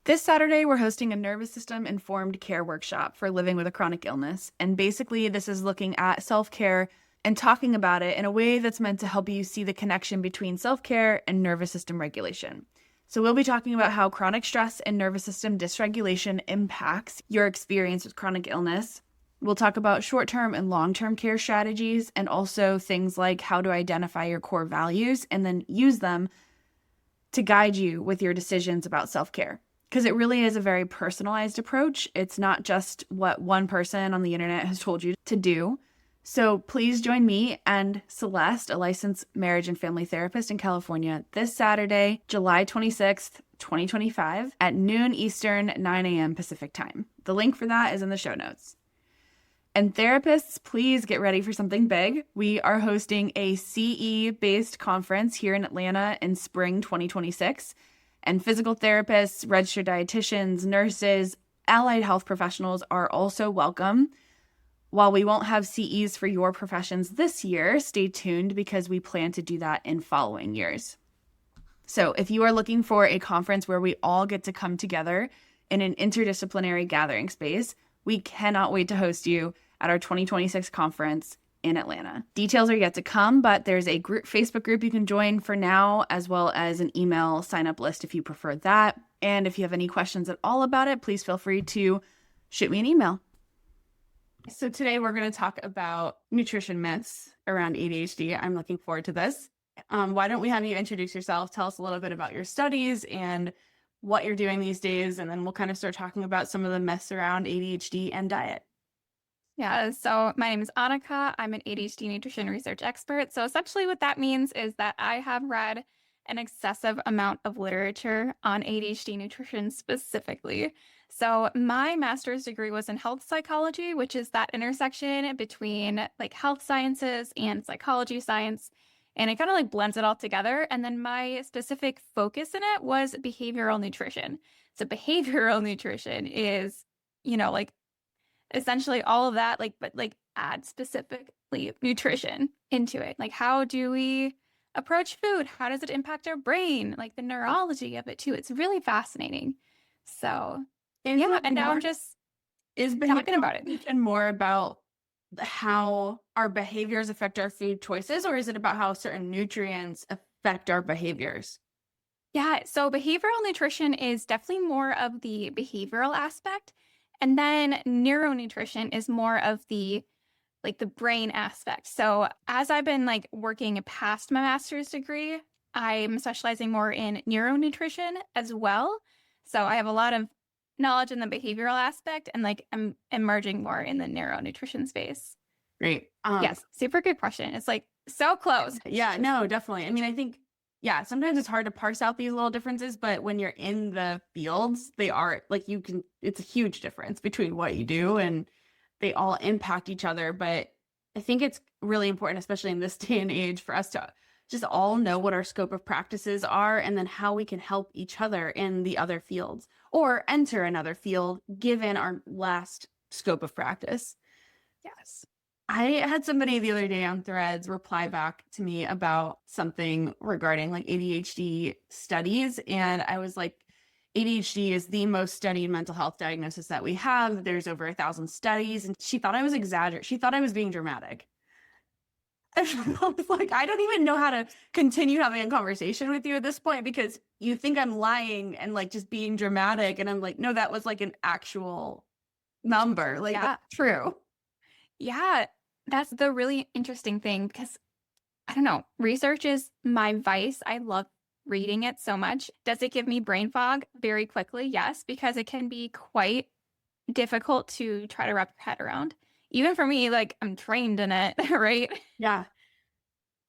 This Saturday, we're hosting a nervous system informed care workshop for living with a chronic illness. And basically, this is looking at self care and talking about it in a way that's meant to help you see the connection between self care and nervous system regulation. So, we'll be talking about how chronic stress and nervous system dysregulation impacts your experience with chronic illness. We'll talk about short term and long term care strategies and also things like how to identify your core values and then use them to guide you with your decisions about self care. Because it really is a very personalized approach. It's not just what one person on the internet has told you to do. So please join me and Celeste, a licensed marriage and family therapist in California, this Saturday, July 26th, 2025 at noon Eastern, 9 a.m. Pacific time. The link for that is in the show notes. And therapists, please get ready for something big. We are hosting a CE-based conference here in Atlanta in spring 2026. And physical therapists, registered dietitians, nurses, allied health professionals are also welcome. While we won't have CEs for your professions this year, stay tuned because we plan to do that in following years. So if you are looking for a conference where we all get to come together in an interdisciplinary gathering space, we cannot wait to host you at our 2026 conference in Atlanta. Details are yet to come, but there's a Facebook group you can join for now, as well as an email sign-up list if you prefer that. And if you have any questions at all about it, please feel free to shoot me an email. So today we're going to talk about nutrition myths around ADHD. I'm looking forward to this. Why don't we have you introduce yourself, tell us a little bit about your studies and what you're doing these days, and then we'll kind of start talking about some of the myths around ADHD and diet. Yeah, so my name is Annika. I'm an ADHD nutrition research expert. So essentially what that means is that I have read an excessive amount of literature on ADHD nutrition specifically. So my master's degree was in health psychology, which is that intersection between like health sciences and psychology science. And it kind of like blends it all together. And then my specific focus in it was behavioral nutrition. So behavioral nutrition is, like essentially all of that, but add specifically nutrition into it. Like, how do we approach food? How does it impact our brain? Like the neurology of it too. It's really fascinating. So and now I'm just talking about it. And more about how our behaviors affect our food choices, or is it about how certain nutrients affect our behaviors? Yeah, so behavioral nutrition is definitely more of the behavioral aspect. And then neuronutrition is more of the brain aspect. So as I've been working past my master's degree, I'm specializing more in neuronutrition as well. So I have a lot of knowledge in the behavioral aspect and I'm emerging more in the neuronutrition space. Great. Yes, super good question. It's so close. Yeah, no, definitely. I mean, I think sometimes it's hard to parse out these little differences, but when you're in the fields, they are it's a huge difference between what you do and they all impact each other. But I think it's really important, especially in this day and age, for us to just all know what our scope of practices are and then how we can help each other in the other fields or enter another field given our last scope of practice. Yes. I had somebody the other day on Threads reply back to me about something regarding ADHD studies. And I was like, ADHD is the most studied mental health diagnosis that we have. There's over 1,000 studies. And she thought I was exaggerating. She thought I was being dramatic. I was like, I don't even know how to continue having a conversation with you at this point because you think I'm lying and just being dramatic. And I'm like, no, that was an actual number. That's true. Yeah. That's the really interesting thing because I don't know, research is my vice. I love reading it so much. Does it give me brain fog very quickly? Yes, because it can be quite difficult to try to wrap your head around. Even for me, I'm trained in it, right? Yeah.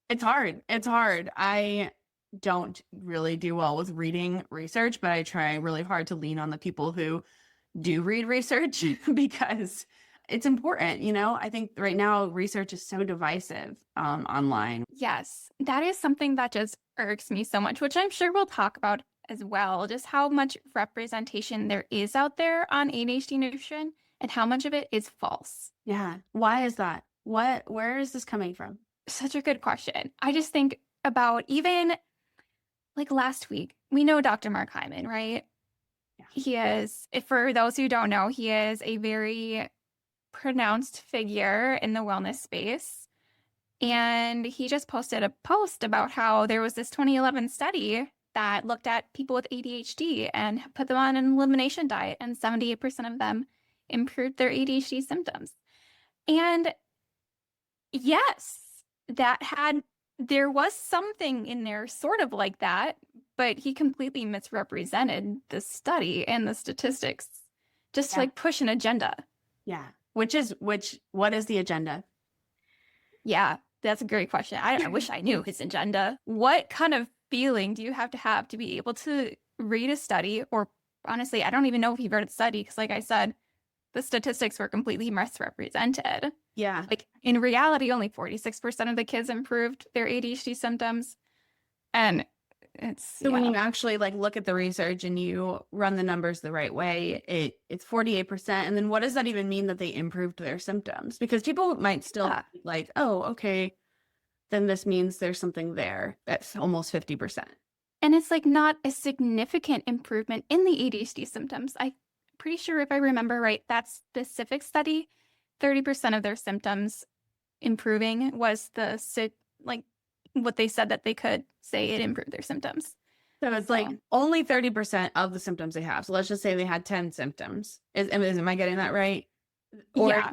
It's hard. It's hard. I don't really do well with reading research, but I try really hard to lean on the people who do read research because it's important. I think right now research is so divisive online. Yes, that is something that just irks me so much, which I'm sure we'll talk about as well, just how much representation there is out there on ADHD nutrition and how much of it is false. Yeah. Why is that? Where is this coming from? Such a good question. I just think about even last week, we know Dr. Mark Hyman, right? Yeah. He is, for those who don't know, he is a very pronounced figure in the wellness space. And he just posted a post about how there was this 2011 study that looked at people with ADHD and put them on an elimination diet, and 78% of them improved their ADHD symptoms. And yes, there was something in there sort of like that, but he completely misrepresented the study and the statistics just to like push an agenda. Yeah. What is the agenda? Yeah, that's a great question. I wish I knew his agenda. What kind of feeling do you have to be able to read a study? Or honestly, I don't even know if he read a study because, like I said, the statistics were completely misrepresented. Yeah. Like in reality, only 46% of the kids improved their ADHD symptoms. And so when you actually like look at the research and you run the numbers the right way, it's 48%. And then what does that even mean that they improved their symptoms? Because people might still be like, oh, okay, then this means there's something there. That's almost 50%. And it's like not a significant improvement in the ADHD symptoms. I'm pretty sure if I remember right, that specific study, 30% of their symptoms improving was what they said that they could say it improved their symptoms. So it's like only 30% of the symptoms they have. So let's just say they had 10 symptoms. Am I getting that right? Or,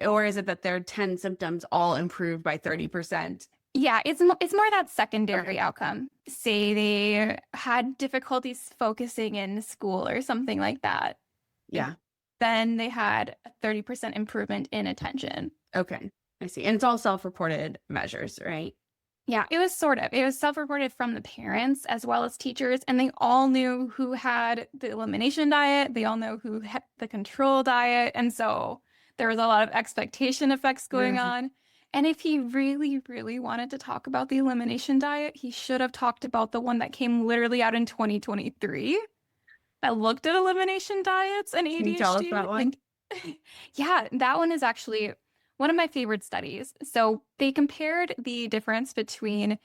or is it that their 10 symptoms all improved by 30%? Yeah, it's more that secondary outcome. Say they had difficulties focusing in school or something like that. Yeah. Then they had a 30% improvement in attention. Okay, I see. And it's all self-reported measures, right? Yeah, it was self-reported from the parents as well as teachers, and they all knew who had the elimination diet. They all know who had the control diet. And so there was a lot of expectation effects going on. And if he really, really wanted to talk about the elimination diet, he should have talked about the one that came literally out in 2023 that looked at elimination diets and ADHD. Can you tell us that one? Yeah, that one is actually one of my favorite studies. So they compared the difference between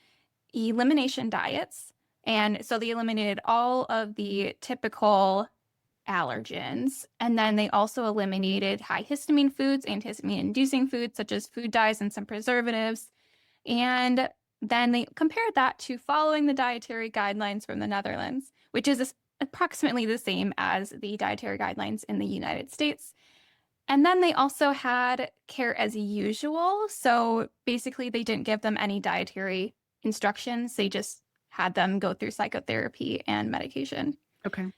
elimination diets. And so they eliminated all of the typical allergens. And then they also eliminated high histamine foods, antihistamine-inducing foods, such as food dyes and some preservatives. And then they compared that to following the dietary guidelines from the Netherlands, which is approximately the same as the dietary guidelines in the United States. And then they also had care as usual. So basically, they didn't give them any dietary instructions. They just had them go through psychotherapy and medication. Okay.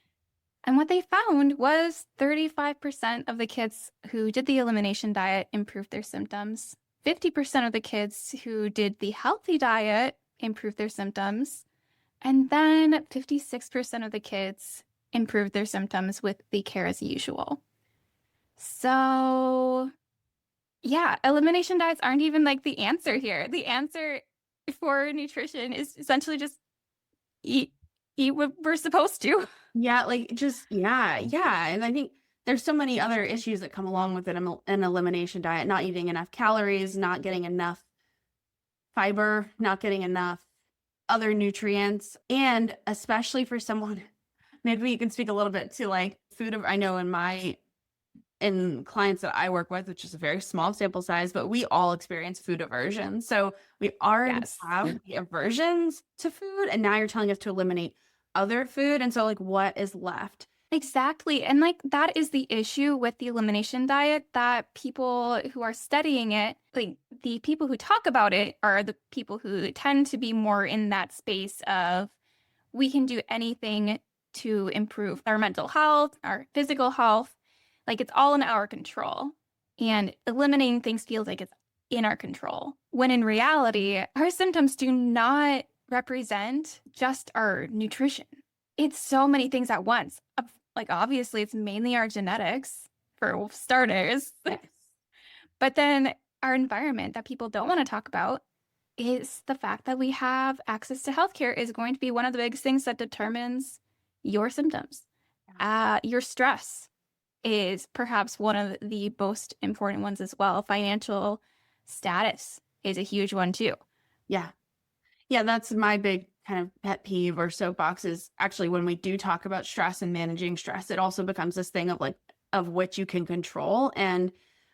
And what they found was 35% of the kids who did the elimination diet improved their symptoms. 50% of the kids who did the healthy diet improved their symptoms. And then 56% of the kids improved their symptoms with the care as usual. So, yeah, elimination diets aren't even like the answer here. The answer for nutrition is essentially just eat what we're supposed to. Yeah, yeah. And I think there's so many other issues that come along with an elimination diet, not eating enough calories, not getting enough fiber, not getting enough other nutrients. And especially for someone, maybe you can speak a little bit to like food. I know in clients that I work with, which is a very small sample size, but we all experience food aversion. So we already have the aversions to food, and now you're telling us to eliminate other food. And so like, what is left? Exactly. And like that is the issue with the elimination diet, that people who are studying it, like the people who talk about it are the people who tend to be more in that space of we can do anything to improve our mental health, our physical health. Like it's all in our control. And eliminating things feels like it's in our control. When in reality, our symptoms do not represent just our nutrition. It's so many things at once. Like obviously it's mainly our genetics for starters. But then our environment that people don't want to talk about is the fact that we have access to healthcare is going to be one of the biggest things that determines your symptoms. Your stress is perhaps one of the most important ones as well. Financial status is a huge one too. Yeah. Yeah, that's my big kind of pet peeve or soapbox is actually when we do talk about stress and managing stress, it also becomes this thing of like, of which you can control. And,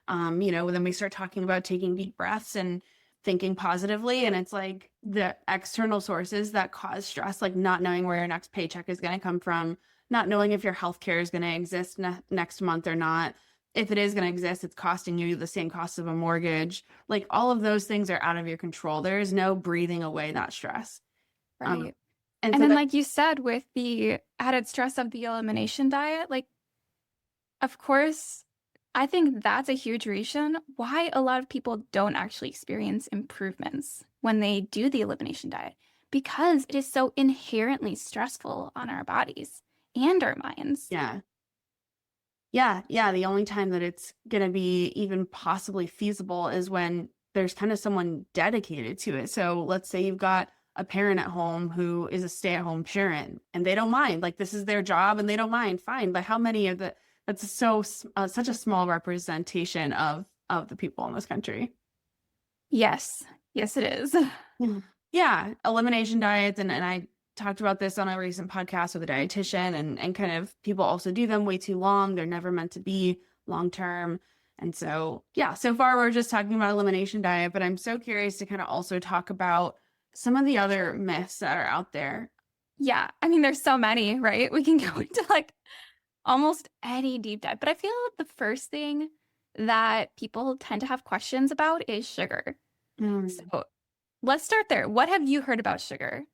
then we start talking about taking deep breaths and thinking positively. And it's like the external sources that cause stress, like not knowing where your next paycheck is going to come from, not knowing if your healthcare is going to exist next month or not. If it is going to exist, it's costing you the same cost of a mortgage. Like all of those things are out of your control. There is no breathing away that stress. Right. And And so then, that, like you said, with the added stress of the elimination diet, like, of course, I think that's a huge reason why a lot of people don't actually experience improvements when they do the elimination diet, because it is so inherently stressful on our bodies and our minds. yeah. Yeah. The only time that it's going to be even possibly feasible is when there's kind of someone dedicated to it. So let's say you've got a parent at home who is a stay-at-home parent and they don't mind, like this is their job and they don't mind. Fine. But how many of that's such a small representation of the people in this country. Yes, it is. Yeah. Elimination diets. And I talked about this on a recent podcast with a dietitian and kind of people also do them way too long. They're never meant to be long-term. And so, yeah, so far we're just talking about elimination diet, but I'm so curious to kind of also talk about some of the other myths that are out there. Yeah, I mean, there's so many, right? We can go into like almost any deep dive, but I feel the first thing that people tend to have questions about is sugar. So let's start there. What have you heard about sugar?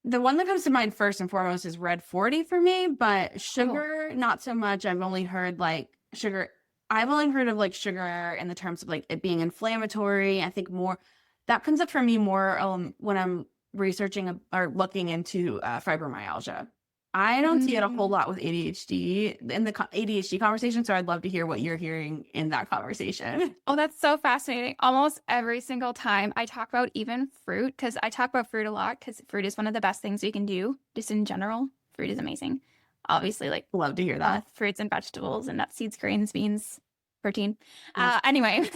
The one that comes to mind first and foremost is Red 40 for me, but sugar, not so much. I've only heard like sugar. I've only heard of like sugar in the terms of like it being inflammatory. I think more that comes up for me more when I'm researching or looking into fibromyalgia. I don't see it a whole lot with ADHD in the ADHD conversation, so I'd love to hear what you're hearing in that conversation. Oh, that's so fascinating. Almost every single time I talk about even fruit, because I talk about fruit a lot, because fruit is one of the best things we can do, just in general. Fruit is amazing. Obviously, like Love to hear that. fruits and vegetables and nuts, seeds, grains, beans, protein. Yes. Anyway.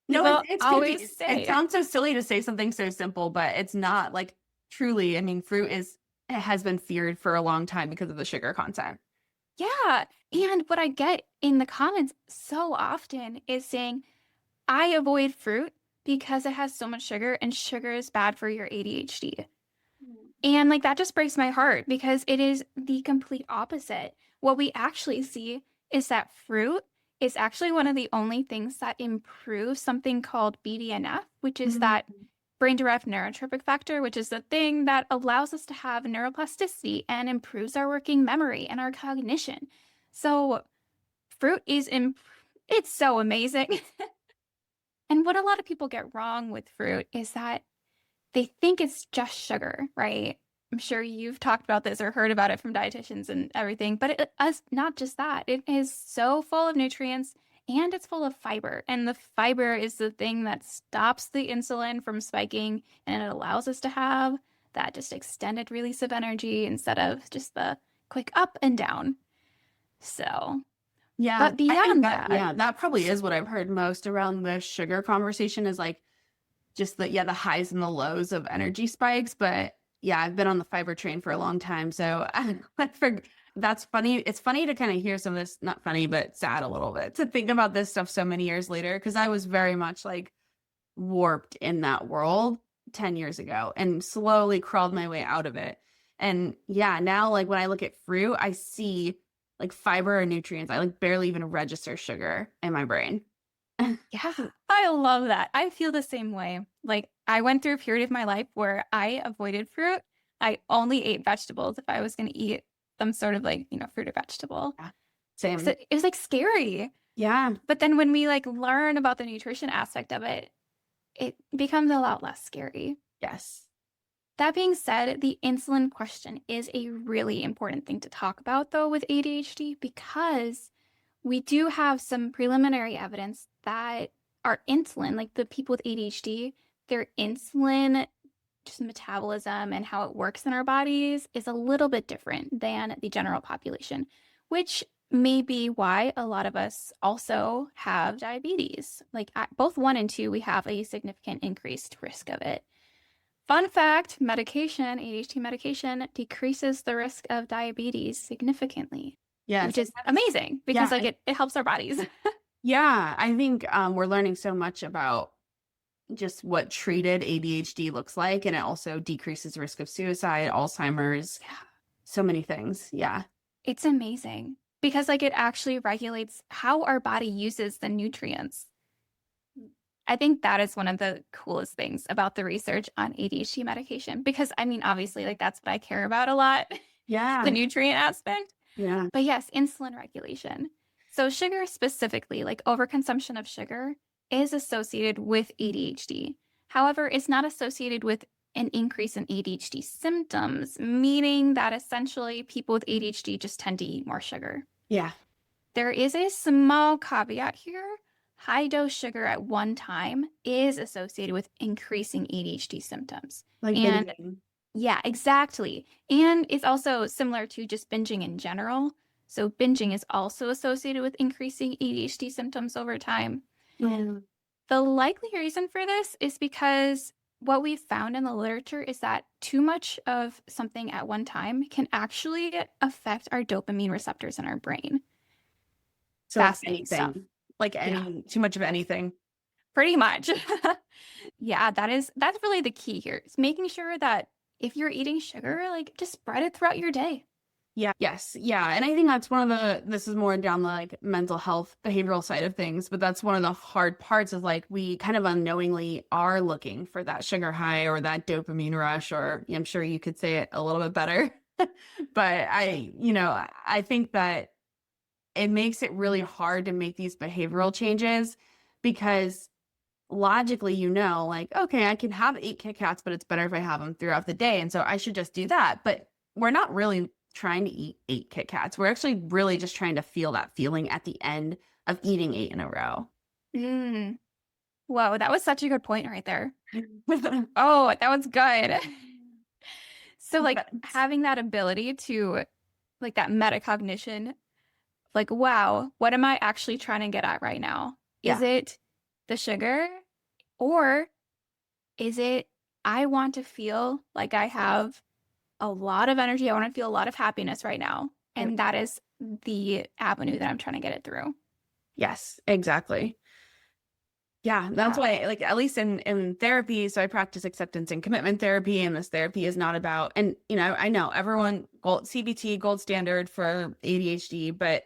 No, it's always it sounds so silly to say something so simple, but it's not. Like truly, I mean, it has been feared for a long time because of the sugar content. Yeah. And what I get in the comments so often is saying, I avoid fruit because it has so much sugar and sugar is bad for your ADHD. And like that just breaks my heart because it is the complete opposite. What we actually see is that fruit is actually one of the only things that improves something called BDNF, which is that brain-derived neurotrophic factor, which is the thing that allows us to have neuroplasticity and improves our working memory and our cognition. So fruit is, it's so amazing. And what a lot of people get wrong with fruit is that they think it's just sugar, right? I'm sure you've talked about this or heard about it from dietitians and everything, but it is not just that. It is so full of nutrients and it's full of fiber. And the fiber is the thing that stops the insulin from spiking and it allows us to have that just extended release of energy instead of just the quick up and down. So, yeah. But beyond that, yeah, that probably is what I've heard most around the sugar conversation is like just the highs and the lows of energy spikes. But yeah, I've been on the fiber train for a long time. So that's funny. It's funny to kind of hear some of this, not funny, but sad a little bit to think about this stuff so many years later. Cause I was very much like warped in that world 10 years ago and slowly crawled my way out of it. And yeah, now like when I look at fruit, I see like fiber or nutrients. I like barely even register sugar in my brain. Yeah, I love that. I feel the same way. Like I went through a period of my life where I avoided fruit. I only ate vegetables if I was going to eat some sort of like, fruit or vegetable. Yeah, same. So it was like scary. Yeah. But then when we like learn about the nutrition aspect of it, it becomes a lot less scary. Yes. That being said, the insulin question is a really important thing to talk about though with ADHD because we do have some preliminary evidence that our insulin, like the people with ADHD, their insulin, just metabolism and how it works in our bodies is a little bit different than the general population, which may be why a lot of us also have diabetes. Like both 1 and 2, we have a significant increased risk of it. Fun fact, medication, ADHD medication decreases the risk of diabetes significantly, Yes. which is amazing because like it helps our bodies. Yeah, I think we're learning so much about just what treated ADHD looks like, and it also decreases risk of suicide, Alzheimer's, so many things. Yeah. It's amazing because like it actually regulates how our body uses the nutrients. I think that is one of the coolest things about the research on ADHD medication because I mean, obviously, like that's what I care about a lot, Yeah. the nutrient aspect. Yeah. But yes, insulin regulation. So sugar specifically, like overconsumption of sugar, is associated with ADHD. However, it's not associated with an increase in ADHD symptoms, meaning that essentially people with ADHD just tend to eat more sugar. Yeah. There is a small caveat here. High dose sugar at one time is associated with increasing ADHD symptoms. Like And binging. yeah, exactly. And it's also similar to just binging in general. So binging is also associated with increasing ADHD symptoms over time. Yeah. The likely reason for this is because what we've found in the literature is that too much of something at one time can actually affect our dopamine receptors in our brain. So Fascinating stuff. anything, like too much of anything. Pretty much. Yeah, that's really the key here. It's making sure that if you're eating sugar, like just spread it throughout your day. Yeah. Yes. Yeah. And I think that's this is more down the like mental health, behavioral side of things, but that's one of the hard parts is like we kind of unknowingly are looking for that sugar high or that dopamine rush, or I'm sure you could say it a little bit better. But I think that it makes it really hard to make these behavioral changes because logically, like, okay, I can have 8 Kit Kats, but it's better if I have them throughout the day. And so I should just do that. But we're not really trying to eat 8 Kit Kats. We're actually really just trying to feel that feeling at the end of eating 8 in a row. Whoa, that was such a good point right there. Oh, that was good. So like having that ability to like that metacognition, like, wow, what am I actually trying to get at right now? Is it the sugar or is it I want to feel like I have a lot of energy. I want to feel a lot of happiness right now. And that is the avenue that I'm trying to get it through. Yes, exactly. Yeah, that's why, like, at least in therapy, so I practice acceptance and commitment therapy, and this therapy is not about, and, I know everyone, CBT, gold standard for ADHD, but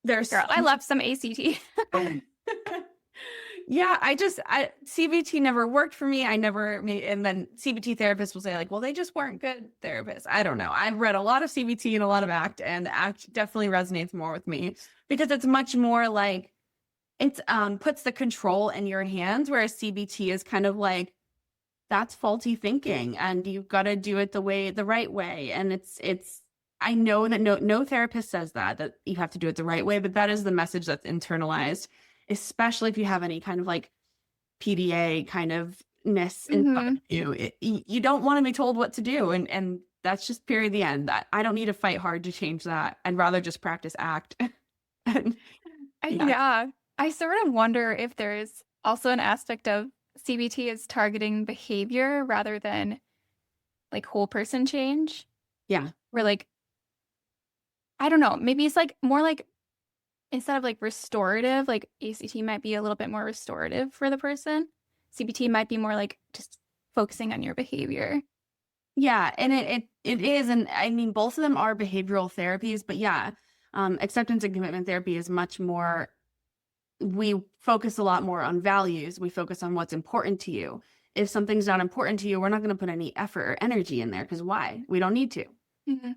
there's... Girl, I love some ACT. Yeah, CBT never worked for me. And then CBT therapists will say like, well, they just weren't good therapists. I don't know. I've read a lot of CBT and a lot of ACT, and ACT definitely resonates more with me because it's much more like it puts the control in your hands, whereas CBT is kind of like, that's faulty thinking and you've got to do it the right way. And it's I know that no therapist says that you have to do it the right way, but that is the message that's internalized, especially if you have any kind of like PDA kind of ness in you. You don't want to be told what to do. And that's just period the end. That I don't need to fight hard to change that. I'd rather just practice ACT. Yeah. I sort of wonder if there's also an aspect of CBT is targeting behavior rather than like whole person change. Yeah. Where like, I don't know, maybe it's like more like instead of like restorative, like ACT might be a little bit more restorative for the person. CBT might be more like just focusing on your behavior. Yeah, and it is, and I mean both of them are behavioral therapies, but yeah, acceptance and commitment therapy is much more. We focus a lot more on values. We focus on what's important to you. If something's not important to you, we're not going to put any effort or energy in there because why? We don't need to. Mm-hmm.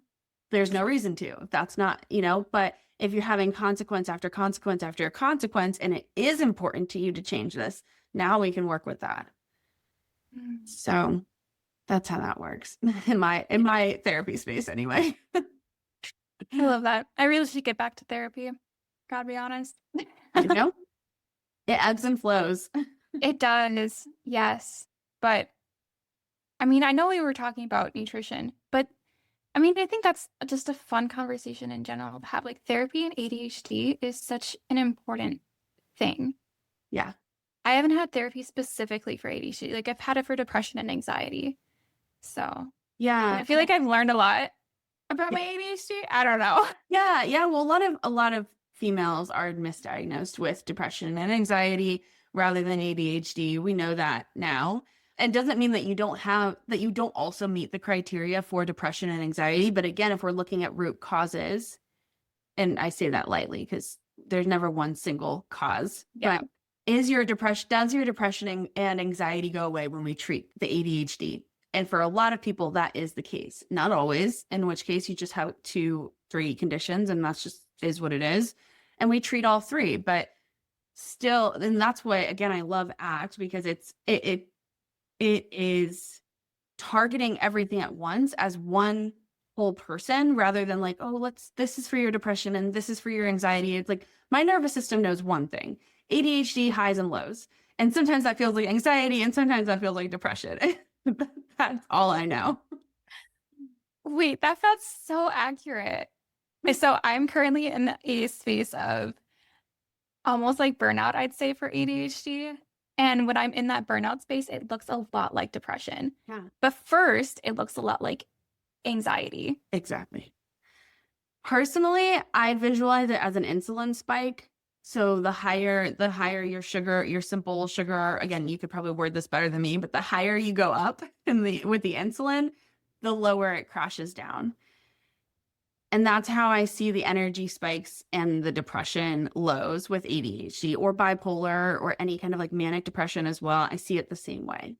There's no reason to. That's not, but if you're having consequence after consequence after consequence, and it is important to you to change this, now we can work with that. So that's how that works in my therapy space anyway. I love that. I really should get back to therapy. Gotta be honest. It ebbs and flows. It does, yes. But I mean, I know we were talking about nutrition, but I mean, I think that's just a fun conversation in general to have. Like therapy and ADHD is such an important thing. Yeah. I haven't had therapy specifically for ADHD. Like I've had it for depression and anxiety. So Yeah. I feel like I've learned a lot about my ADHD. I don't know. Yeah. Well, a lot of females are misdiagnosed with depression and anxiety rather than ADHD. We know that now. And doesn't mean that you don't also meet the criteria for depression and anxiety. But again, if we're looking at root causes, and I say that lightly because there's never one single cause, Yeah. but does your depression and anxiety go away when we treat the ADHD? And for a lot of people, that is the case. Not always, in which case you just have 2-3 conditions, and that's just is what it is. And we treat all 3, but still, and that's why, again, I love ACT, because it is targeting everything at once as one whole person, rather than like, oh, this is for your depression and this is for your anxiety. It's like my nervous system knows one thing: ADHD highs and lows. And sometimes that feels like anxiety, and sometimes that feels like depression. That's all I know. Wait, that felt so accurate. So I'm currently in a space of almost like burnout, I'd say, for ADHD. And when I'm in that burnout space, it looks a lot like depression. Yeah. But first, it looks a lot like anxiety. Exactly. Personally, I visualize it as an insulin spike. So the higher your sugar, your simple sugar, again, you could probably word this better than me, but the higher you go up with the insulin, the lower it crashes down. And that's how I see the energy spikes and the depression lows with ADHD or bipolar or any kind of like manic depression as well. I see it the same way.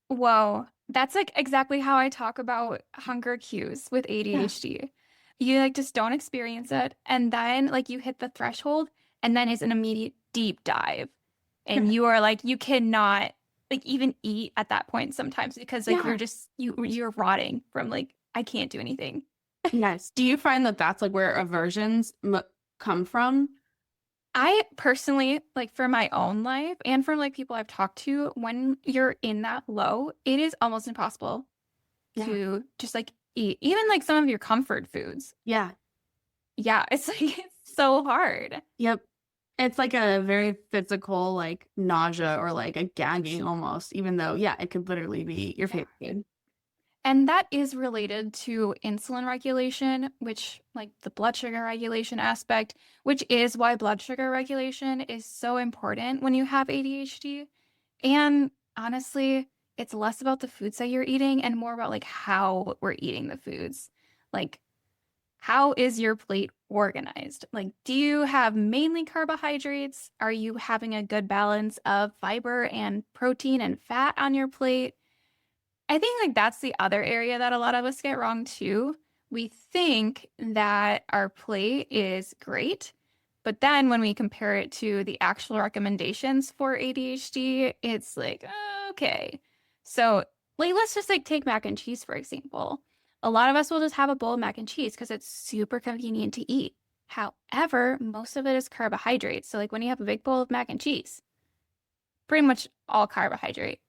Whoa, that's like exactly how I talk about hunger cues with ADHD. You like just don't experience it, and then like you hit the threshold, and then it's an immediate deep dive, and you are like, you cannot like even eat at that point sometimes, because like you're rotting from like, I can't do anything. Yes. Do you find that that's like where aversions come from? I personally, like for my own life and from like people I've talked to, when you're in that low, it is almost impossible to just like eat, even like some of your comfort foods. Yeah. Yeah, it's like it's so hard. Yep. It's like a very physical, like nausea or like a gagging almost, even though, it could literally be your favorite food. And that is related to insulin regulation, which like the blood sugar regulation aspect, which is why blood sugar regulation is so important when you have ADHD. And honestly, it's less about the foods that you're eating and more about like how we're eating the foods. Like, how is your plate organized? Like, do you have mainly carbohydrates? Are you having a good balance of fiber and protein and fat on your plate? I think like that's the other area that a lot of us get wrong too. We think that our plate is great, but then when we compare it to the actual recommendations for ADHD, it's like, okay. So like, let's just like take mac and cheese, for example. A lot of us will just have a bowl of mac and cheese because it's super convenient to eat. However, most of it is carbohydrates. So like when you have a big bowl of mac and cheese, pretty much all carbohydrate.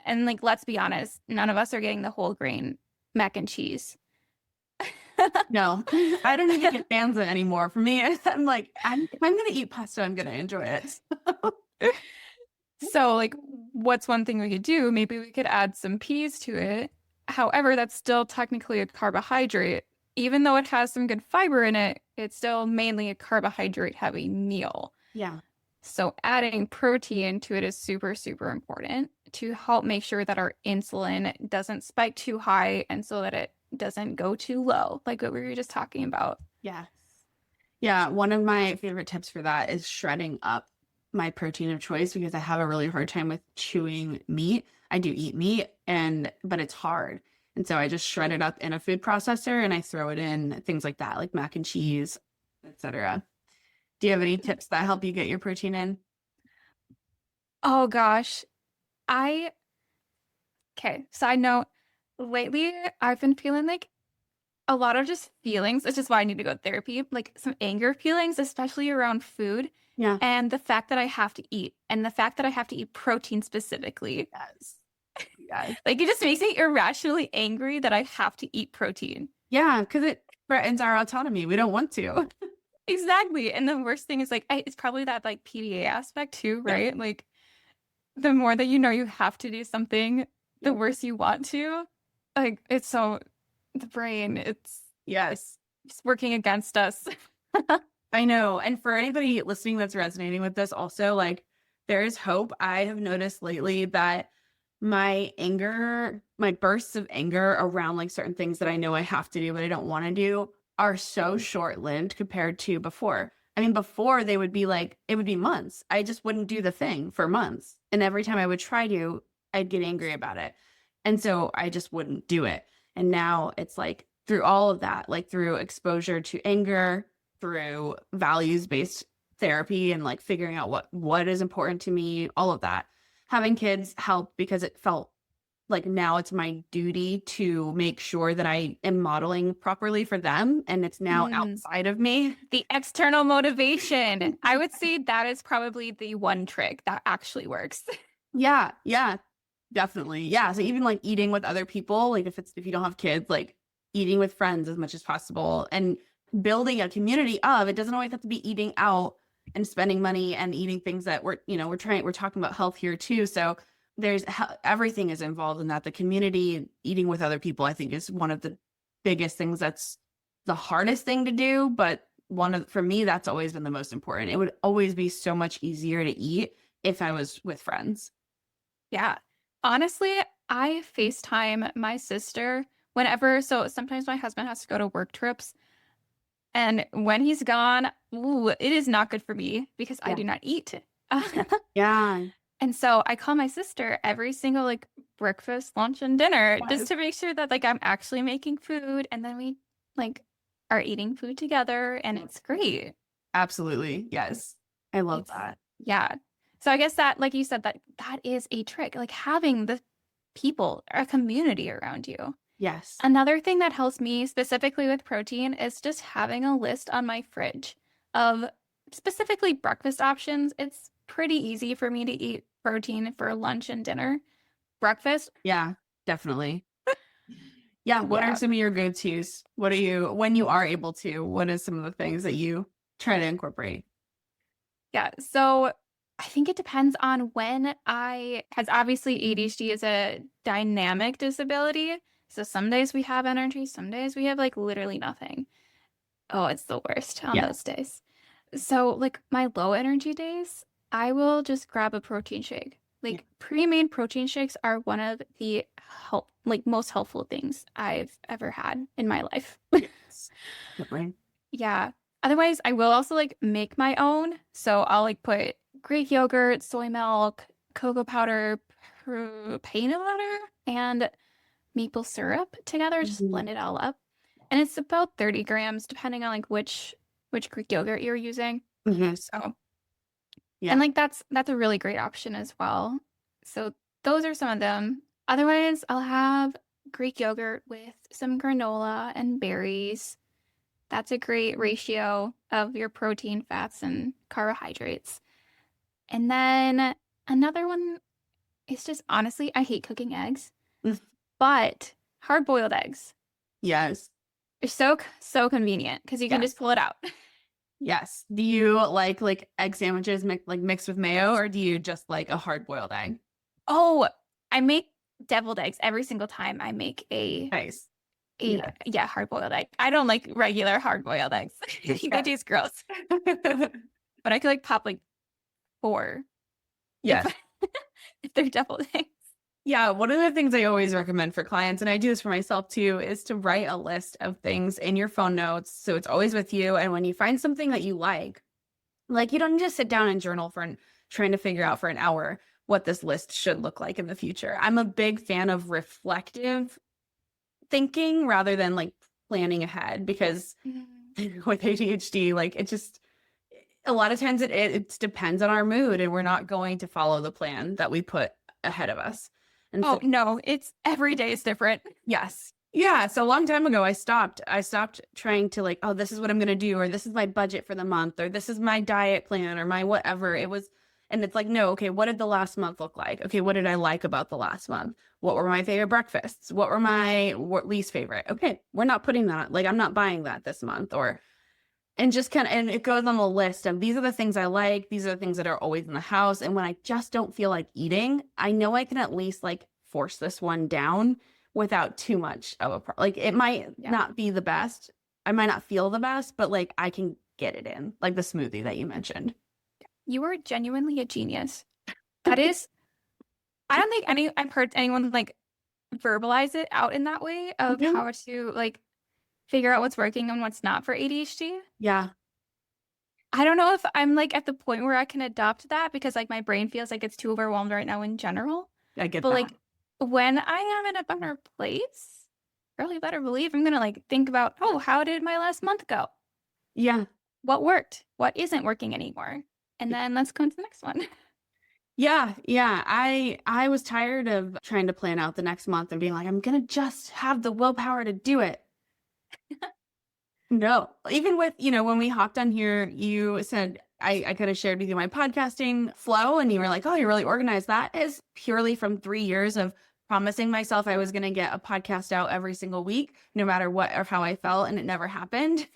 And like, let's be honest, none of us are getting the whole grain mac and cheese. No, I don't even get fans of it anymore. For me, I'm like, if I'm going to eat pasta, I'm going to enjoy it. So like, what's one thing we could do? Maybe we could add some peas to it. However, that's still technically a carbohydrate. Even though it has some good fiber in it, it's still mainly a carbohydrate heavy meal. Yeah. So adding protein to it is super, super important to help make sure that our insulin doesn't spike too high and so that it doesn't go too low, like what we were just talking about. Yes. Yeah. One of my favorite tips for that is shredding up my protein of choice, because I have a really hard time with chewing meat. I do eat meat, but it's hard. And so I just shred it up in a food processor and I throw it in things like that, like mac and cheese, etc. Do you have any tips that help you get your protein in? Oh gosh. Okay, side note, lately I've been feeling like a lot of just feelings. It's just why I need to go to therapy, like some anger feelings, especially around food. Yeah. And the fact that I have to eat, and the fact that I have to eat protein specifically. Yes. Yes. Like it just makes me irrationally angry that I have to eat protein. Yeah, because it threatens our autonomy. We don't want to. Exactly. And the worst thing is like, it's probably that like PDA aspect too, right? Like the more that you know you have to do something, the worse you want to. Like, it's so, the brain, it's Yes. working against us. I know. And for anybody listening that's resonating with this also, like, there is hope. I have noticed lately that my bursts of anger around like certain things that I know I have to do, but I don't want to do, are so short-lived compared to before. I mean, before they would be like, it would be months. I just wouldn't do the thing for months. And every time I would try to, I'd get angry about it. And so I just wouldn't do it. And now it's like through all of that, like through exposure to anger, through values-based therapy and like figuring out what is important to me, all of that. Having kids helped because it felt like now it's my duty to make sure that I am modeling properly for them, and it's now outside of me. The external motivation. I would say that is probably the one trick that actually works. Yeah, definitely. Yeah. So even like eating with other people, like if you don't have kids, like eating with friends as much as possible and building a community of, it doesn't always have to be eating out and spending money and eating things that we're talking about health here too. So there's everything is involved in that. The community, eating with other people, I think is one of the biggest things. That's the hardest thing to do, but for me, that's always been the most important. It would always be so much easier to eat if I was with friends. Yeah. Honestly, I FaceTime my sister whenever. So sometimes my husband has to go to work trips. And when he's gone, it is not good for me because I do not eat. Yeah. And so I call my sister every single like breakfast, lunch, and dinner just to make sure that like I'm actually making food, and then we like are eating food together, and it's great. Absolutely. Yes. I love that. Yeah. So I guess that, like you said, that is a trick, like having the people or a community around you. Yes. Another thing that helps me specifically with protein is just having a list on my fridge of specifically breakfast options. It's pretty easy for me to eat protein for lunch and dinner. Breakfast? Yeah, definitely. Yeah. What are some of your go-tos? When you are able to, what are some of the things that you try to incorporate? Yeah. So I think it depends on because obviously ADHD is a dynamic disability. So some days we have energy, some days we have like literally nothing. Oh, it's the worst on those days. So like my low energy days, I will just grab a protein shake. Like pre-made protein shakes are one of the most helpful things I've ever had in my life. Yes. Definitely. Yeah. Otherwise, I will also like make my own. So I'll like put Greek yogurt, soy milk, cocoa powder, peanut butter, and maple syrup together. Just blend it all up. And it's about 30 grams, depending on like which Greek yogurt you're using. So yeah. And like that's a really great option as well. So those are some of them. Otherwise, I'll have Greek yogurt with some granola and berries. That's a great ratio of your protein, fats, and carbohydrates. And then another one is just, honestly, I hate cooking eggs, but hard-boiled eggs. Yes. They're so convenient because you can just pull it out. Yes. Do you like egg sandwiches mixed with mayo, or do you just like a hard-boiled egg? Oh, I make deviled eggs every single time I make hard-boiled egg. I don't like regular hard-boiled eggs. I think they taste gross. But I could like pop like 4. Yeah. If they're deviled eggs. Yeah, one of the things I always recommend for clients, and I do this for myself too, is to write a list of things in your phone notes so it's always with you. And when you find something that you like you don't just sit down and journal for trying to figure out for an hour what this list should look like in the future. I'm a big fan of reflective thinking rather than like planning ahead, because with ADHD, like it just, a lot of times it depends on our mood, and we're not going to follow the plan that we put ahead of us. And no, it's every day is different. Yes. Yeah. So a long time ago, I stopped trying to like, oh, this is what I'm going to do, or this is my budget for the month, or this is my diet plan, or my whatever it was. And it's like, no, okay, what did the last month look like? Okay, what did I like about the last month? What were my favorite breakfasts? What were my least favorite? Okay, we're not putting that, like, I'm not buying that this month. Or And just kind of, and it goes on the list of these are the things I like. These are the things that are always in the house. And when I just don't feel like eating, I know I can at least like force this one down without too much of a like it might not be the best. I might not feel the best, but like I can get it in, like the smoothie that you mentioned. You are genuinely a genius. That is, I don't think I've heard anyone like verbalize it out in that way of how to like figure out what's working and what's not for ADHD. Yeah. I don't know if I'm like at the point where I can adopt that because like my brain feels like it's too overwhelmed right now in general. I get but that. like when I am in a better place, really better believe I'm gonna like think about, oh, how did my last month go? Yeah. What worked? What isn't working anymore? And then let's go into the next one. Yeah. Yeah. I was tired of trying to plan out the next month and being like, I'm gonna just have the willpower to do it. No, even with, when we hopped on here, you said I could have shared with you my podcasting flow, and you were like, oh, you're really organized. That is purely from 3 years of promising myself I was going to get a podcast out every single week, no matter what or how I felt, and it never happened.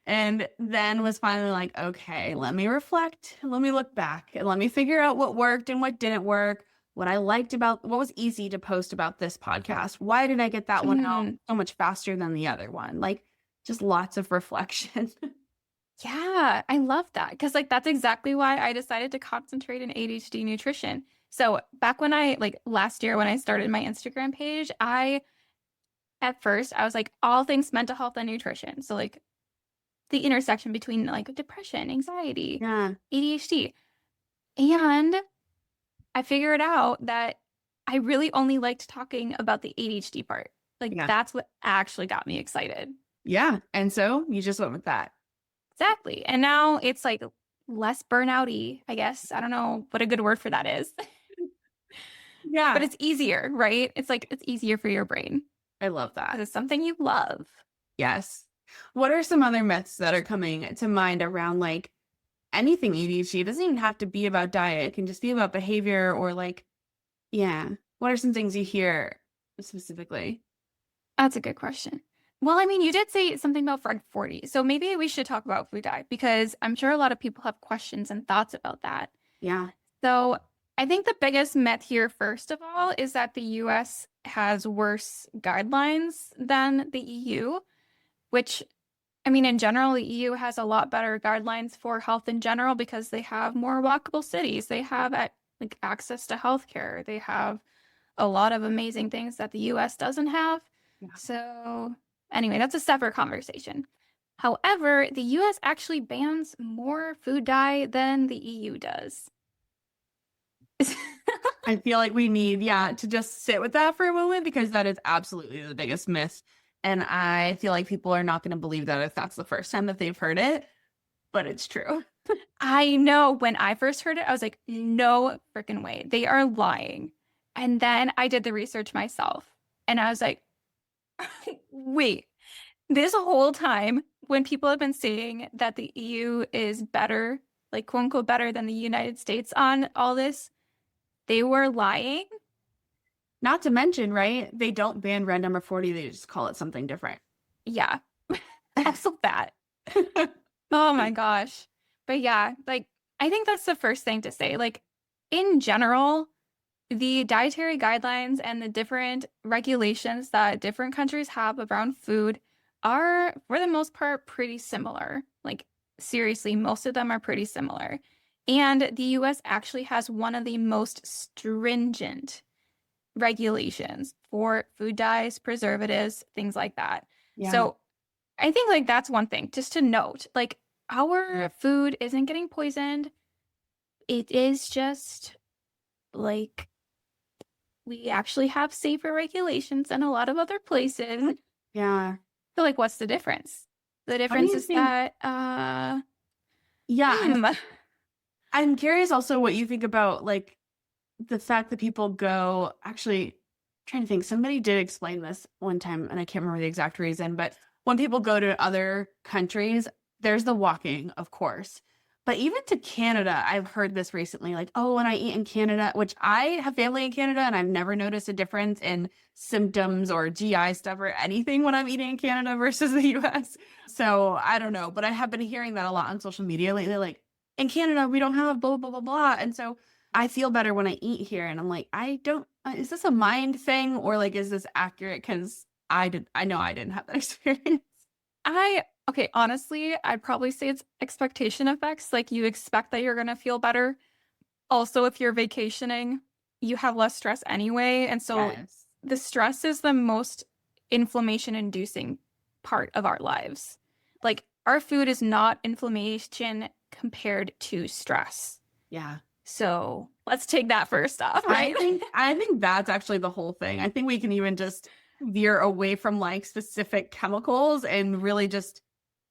And then was finally like, okay, let me reflect, let me look back, and let me figure out what worked and what didn't work, what I liked about, what was easy to post about this podcast. Why did I get that one out so much faster than the other one? Like, just lots of reflection. Yeah, I love that because like that's exactly why I decided to concentrate in ADHD nutrition. So back when last year when I started my Instagram page, at first I was like all things mental health and nutrition. So like the intersection between like depression, anxiety, ADHD. And I figured out that I really only liked talking about the ADHD part. Like that's what actually got me excited. Yeah. And so you just went with that. Exactly. And now it's like less burnout-y, I guess. I don't know what a good word for that is. Yeah. But it's easier, right? It's like it's easier for your brain. I love that. It's something you love. Yes. What are some other myths that are coming to mind around like anything ADHD? It doesn't even have to be about diet. It can just be about behavior or like, what are some things you hear specifically? That's a good question. Well, I mean, you did say something about Fred 40, so maybe we should talk about food dye because I'm sure a lot of people have questions and thoughts about that. Yeah. So I think the biggest myth here, first of all, is that the US has worse guidelines than the EU, which, I mean, in general, the EU has a lot better guidelines for health in general because they have more walkable cities. They have like access to healthcare. They have a lot of amazing things that the US doesn't have. Yeah. So anyway, that's a separate conversation. However, the US actually bans more food dye than the EU does. I feel like we need, to just sit with that for a moment because that is absolutely the biggest myth. And I feel like people are not going to believe that if that's the first time that they've heard it, but it's true. I know when I first heard it, I was like, no freaking way. They are lying. And then I did the research myself and I was like, wait, this whole time when people have been saying that the EU is better, like quote unquote better than the United States on all this, they were lying. Not to mention, right? They don't ban red number 40. They just call it something different. Yeah. Also that. Oh my gosh. But yeah, like I think that's the first thing to say. Like in general, the dietary guidelines and the different regulations that different countries have around food are, for the most part, pretty similar. Like, seriously, most of them are pretty similar. And the US actually has one of the most stringent regulations for food dyes, preservatives, things like that. Yeah. So I think like that's one thing just to note. Like our food isn't getting poisoned. It is just like we actually have safer regulations than a lot of other places. Yeah. So like what's the difference? The difference is that I'm curious also what you think about like the fact that people go, actually, I'm trying to think, somebody did explain this one time and I can't remember the exact reason, but when people go to other countries, there's the walking, of course, But even to Canada, I've heard this recently, like, oh, when I eat in Canada, which I have family in Canada and I've never noticed a difference in symptoms or GI stuff or anything when I'm eating in Canada versus the US. So I don't know, but I have been hearing that a lot on social media lately, like, in Canada, we don't have blah, blah, blah, blah. And so I feel better when I eat here. And I'm like, I don't, is this a mind thing or like, is this accurate? Because I know I didn't have that experience. Okay, honestly, I'd probably say it's expectation effects. Like you expect that you're going to feel better. Also, if you're vacationing, you have less stress anyway. And so Yes. the stress is the most inflammation inducing part of our lives. Like our food is not inflammation compared to stress. Yeah. So let's take that first off, right? I think that's actually the whole thing. I think we can even just veer away from like specific chemicals and really just,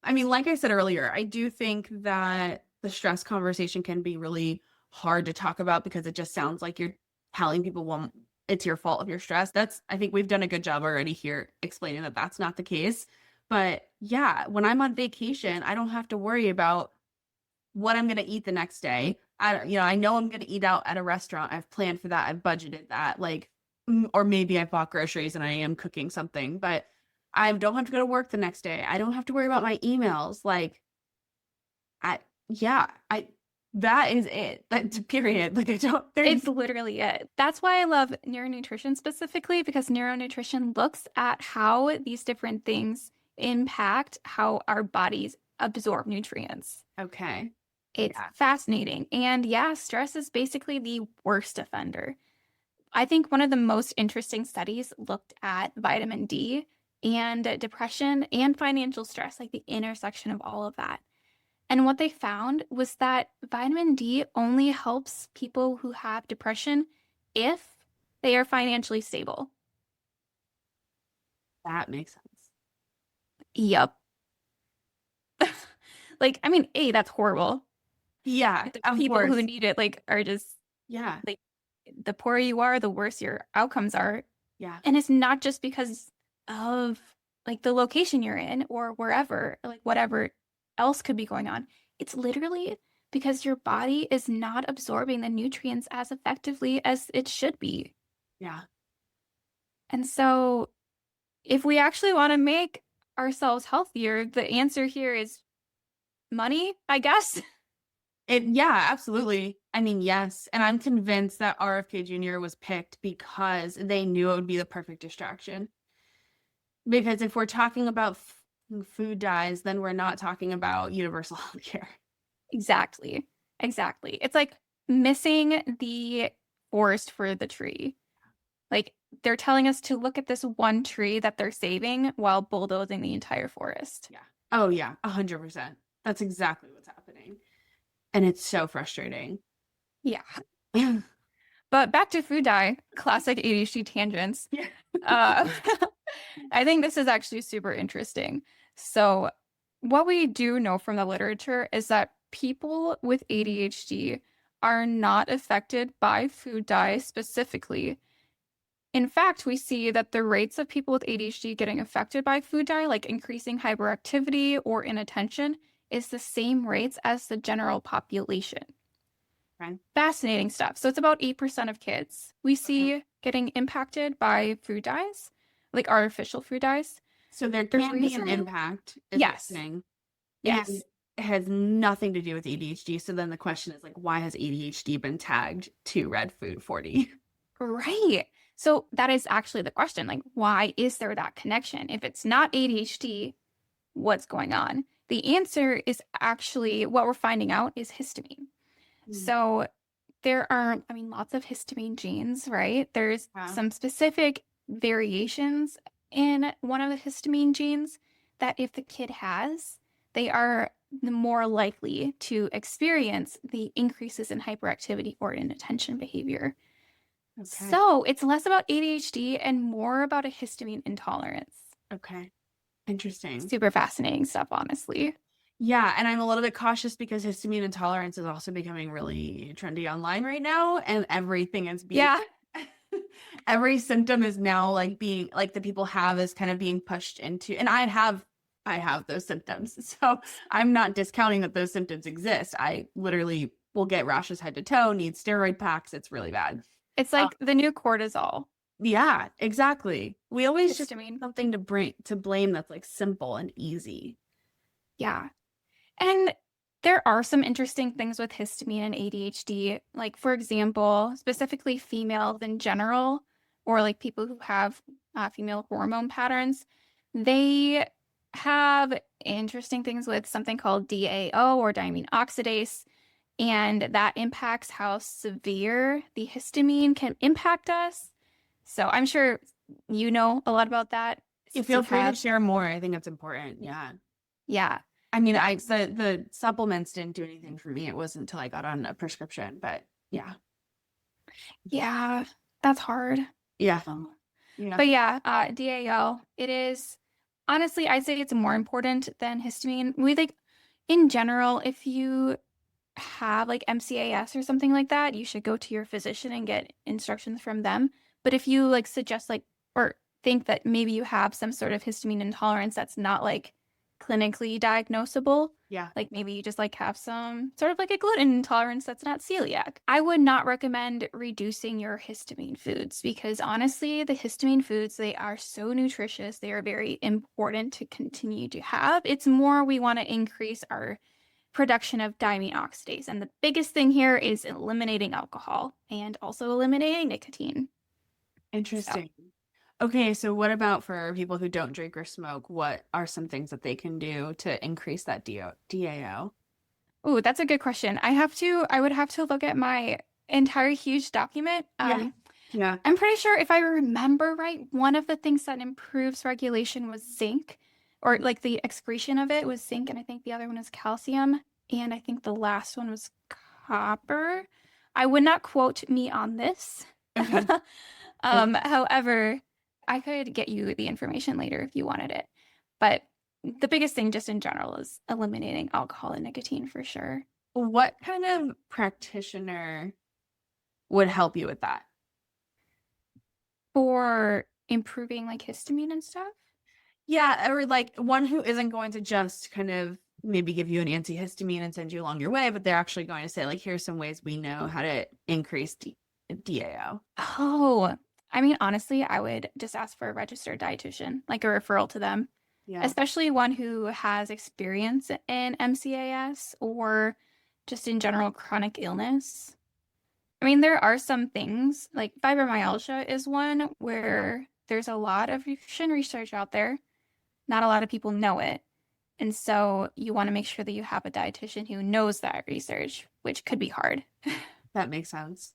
I mean, like I said earlier, I do think that the stress conversation can be really hard to talk about because it just sounds like you're telling people, well, it's your fault if you're stressed. I think we've done a good job already here explaining that that's not the case. But yeah, when I'm on vacation, I don't have to worry about what I'm going to eat the next day. I know I'm going to eat out at a restaurant. I've planned for that. I've budgeted that. Like, or maybe I bought groceries and I am cooking something, but I don't have to go to work the next day. I don't have to worry about my emails. Like, that is it. That's period. Like, It's literally it. That's why I love neuronutrition specifically, because neuronutrition looks at how these different things impact how our bodies absorb nutrients. Okay. It's fascinating. And yeah, stress is basically the worst offender. I think one of the most interesting studies looked at vitamin D and depression and financial stress, like the intersection of all of that. And what they found was that vitamin D only helps people who have depression if they are financially stable. That makes sense. Yep. Like, I mean, that's horrible. Yeah, The people who need it, like, are just, like, the poorer you are, the worse your outcomes are. Yeah. And it's not just because of, like, the location you're in or wherever, like, whatever else could be going on. It's literally because your body is not absorbing the nutrients as effectively as it should be. Yeah. And so if we actually want to make ourselves healthier, the answer here is money, I guess. Yeah, absolutely. I mean, yes. And I'm convinced that RFK Jr. was picked because they knew it would be the perfect distraction. Because if we're talking about food dyes, then we're not talking about universal health care. Exactly. It's like missing the forest for the tree. Like they're telling us to look at this one tree that they're saving while bulldozing the entire forest. Yeah. Oh, yeah. 100%. That's exactly what's happening. And it's so frustrating. Yeah. But back to food dye, classic ADHD tangents. Yeah. I think this is actually super interesting. So what we do know from the literature is that people with ADHD are not affected by food dye specifically. In fact, we see that the rates of people with ADHD getting affected by food dye, like increasing hyperactivity or inattention, is the same rates as the general population. Okay. Fascinating stuff. So it's about 8% of kids we see getting impacted by food dyes, like artificial food dyes. So there can be an impact. Yes. Yes. And it has nothing to do with ADHD. So then the question is like, why has ADHD been tagged to red food 40? Right. So that is actually the question. Like, why is there that connection? If it's not ADHD, what's going on? The answer is actually what we're finding out is histamine. So there are, lots of histamine genes, right? There's some specific variations in one of the histamine genes that if the kid has, they are more likely to experience the increases in hyperactivity or inattention behavior. Okay. So it's less about ADHD and more about a histamine intolerance. Okay. Interesting. Super fascinating stuff, honestly. Yeah, and I'm a little bit cautious because histamine intolerance is also becoming really trendy online right now, and everything is being every symptom is now like being like that people have is kind of being pushed into, and I have I have those symptoms. So I'm not discounting that those symptoms exist. I literally will get rashes head to toe, need steroid packs. It's really bad. It's like the new cortisol. Yeah, exactly. We always just Histamine. something to blame that's like simple and easy. Yeah. And there are some interesting things with histamine and ADHD. Like, for example, specifically females in general, or like people who have female hormone patterns, they have interesting things with something called DAO or diamine oxidase. And that impacts how severe the histamine can impact us. So I'm sure you know a lot about that. You feel free to share more. I think it's important. Yeah. Yeah. I mean, the supplements didn't do anything for me. It wasn't until I got on a prescription, but yeah. Yeah, that's hard. Yeah. But yeah, DAO, it is, honestly, I'd say it's more important than histamine. We think, in general, if you have like MCAS or something like that, you should go to your physician and get instructions from them. But if you like suggest like, or think that maybe you have some sort of histamine intolerance that's not like clinically diagnosable, Yeah. like maybe you just like have some sort of like a gluten intolerance that's not celiac, I would not recommend reducing your histamine foods, because honestly, the histamine foods, they are so nutritious. They are very important to continue to have. It's more we want to increase our production of diamine oxidase. And the biggest thing here is eliminating alcohol and also eliminating nicotine. Interesting. Okay, so what about for people who don't drink or smoke? What are some things that they can do to increase that DAO? Oh, that's a good question. I would have to look at my entire huge document. Yeah. I'm pretty sure if I remember right, one of the things that improves regulation was zinc, or like the excretion of it was zinc, and I think the other one is calcium, and I think the last one was copper. I would not quote me on this. Okay. However, I could get you the information later if you wanted it. But the biggest thing just in general is eliminating alcohol and nicotine for sure. What kind of practitioner would help you with that? For improving like histamine and stuff? Yeah, or like one who isn't going to just kind of maybe give you an antihistamine and send you along your way, but they're actually going to say, like, here's some ways we know how to increase DAO. Oh, I mean, honestly, I would just ask for a registered dietitian, like a referral to them, especially one who has experience in MCAS or just in general chronic illness. I mean, there are some things like fibromyalgia is one where there's a lot of research out there. Not a lot of people know it. And so you want to make sure that you have a dietitian who knows that research, which could be hard. That makes sense.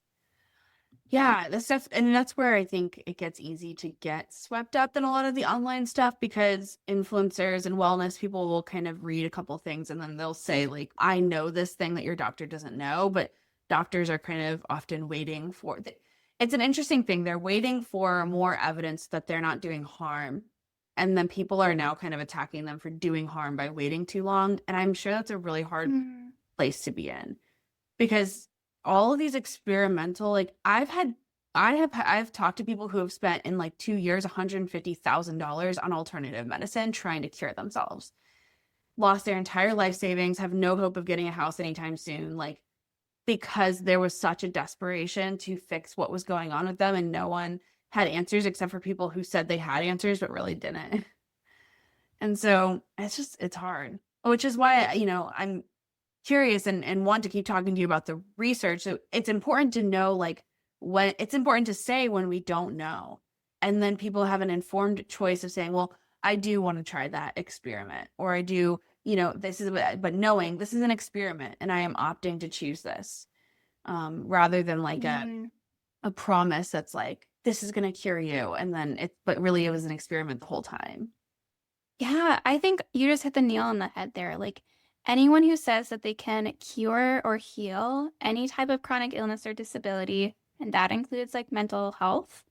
Yeah, the stuff, and that's where I think it gets easy to get swept up in a lot of the online stuff, because influencers and wellness people will kind of read a couple things and then they'll say, like, I know this thing that your doctor doesn't know, but doctors are kind of often waiting for it's an interesting thing. They're waiting for more evidence that they're not doing harm. And then people are now kind of attacking them for doing harm by waiting too long. And I'm sure that's a really hard place to be in, because all of these experimental, like I've talked to people who have spent in like 2 years $150,000 on alternative medicine trying to cure themselves, lost their entire life savings, have no hope of getting a house anytime soon, like because there was such a desperation to fix what was going on with them, and no one had answers except for people who said they had answers but really didn't. And so it's hard, which is why, I'm curious and want to keep talking to you about the research. So it's important to know, like, when it's important to say when we don't know, and then people have an informed choice of saying, well, I do want to try that experiment, or I do, this is, but knowing this is an experiment and I am opting to choose this, rather than like a promise that's like, this is going to cure you, and then but really it was an experiment the whole time. Yeah, I think you just hit the nail on the head there. Like, anyone who says that they can cure or heal any type of chronic illness or disability, and that includes like mental health,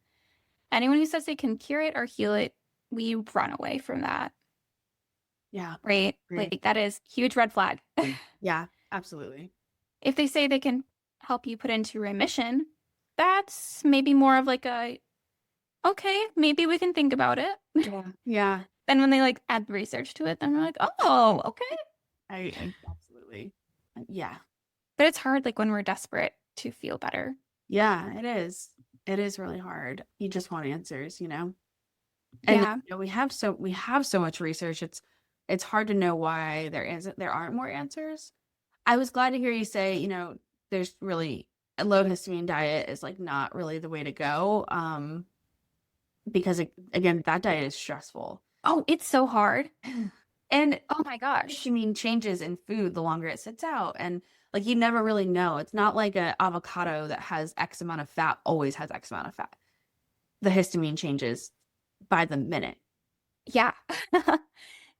anyone who says they can cure it or heal it, we run away from that. Yeah. Right? Like, that is huge red flag. Yeah, absolutely. If they say they can help you put into remission, that's maybe more of like okay, maybe we can think about it. Yeah. then when they like add the research to it, then we're like, oh, okay. I absolutely. Yeah. But it's hard like when we're desperate to feel better. Yeah, it is. It is really hard. You just want answers, you know? And Yeah. you know, we have so much research. It's hard to know why there aren't more answers. I was glad to hear you say, you know, there's really a low histamine diet is like not really the way to go. Because again, that diet is stressful. Oh, it's so hard. And Oh my gosh. histamine changes in food the longer it sits out. And like you never really know. It's not like an avocado that has X amount of fat always has X amount of fat. The histamine changes by the minute. Yeah.